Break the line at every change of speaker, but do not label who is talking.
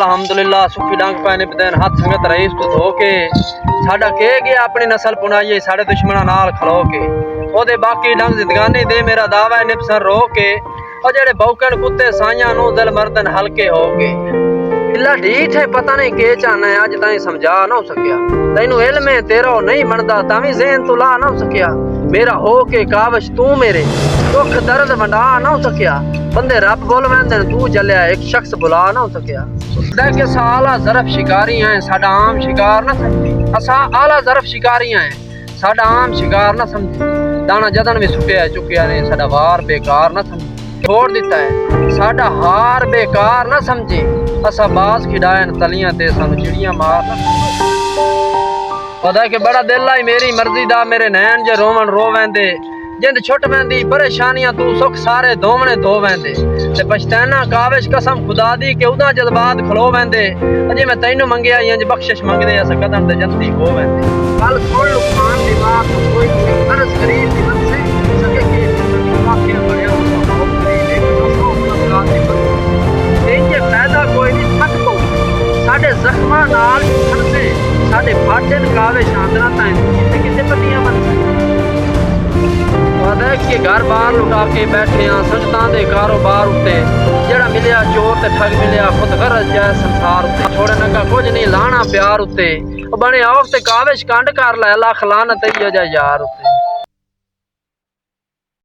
अल्हम्दुलिल्लाह सुखी डंग पैने बदैन हाथ संगत रईस तो धो के साडा के गया अपनी नस्ल पुनाइए साडे दुश्मना नाल खलो के ओदे बाकी डंग जिंदगानी दे मेरा दावा है निपसन रो के और जेड़े बौकन कुत्ते साइयां नु दिल मर्दन हल्के हो के इल्ला ढीठ है पता नहीं के चाहना है अज ताई समझा ना सकिया तैनू इल्म है तेरा नहीं मनदा तावी ज़हन तू ला ना सकिया मेरा हो के कावश तू मेरे दुख दर्द वंडा ना सकिया बंदे रब बोल वंदे तू जलिया एक शख्स बुला ना सकिया देख के साला ज़रफ शिकारी हैं साडा आम शिकार ना समझी असा आला ज़रफ शिकारी हैं साडा आम शिकार ना समझी दाना जदन भी सुटिया चुकिया ने साडा वार बेकार ना समझी छोड़ दिता है साडा हार बेकार ना समझी असा बाज खिडायन तलियां ते सानू चिड़ियां मार ना पता कि बड़ा दिल आई मेरी मर्जी दा मेरे नैन जे रोवन रो वेंदे जिंद छुट वेंदी परेशानियां तू सुख सारे दोवने धो वेंदे ते पछताना काविश कसम खुदा दी कि उदा जज्बात खलो वेंदे अजे मैं तैनू मंगया इंज बख्शिश मंगदे अस कदम ते जन्नती हो वेंदे कल सुन लुकमान दी बात कोई अर्ज करीब दी मन से सके के माफिया बड़या इंजे फायदा कोई नहीं थक पो साडे जख्मां नाल फड़से साडे फाटे कावे शांदरा ताई किते पट्टियां बन पता है कि घर बार लुटा के बैठे हाँ संगतां दे कारोबार उत्ते जेड़ा मिलिया चोर ते ठग मिलिया खुद गरज जाए संसार उत्ते छोड़े नका कुछ नहीं लाना प्यार उत्ते बने औख ते काविश कंड कर लै लख लानत ही जा यार उत्ते।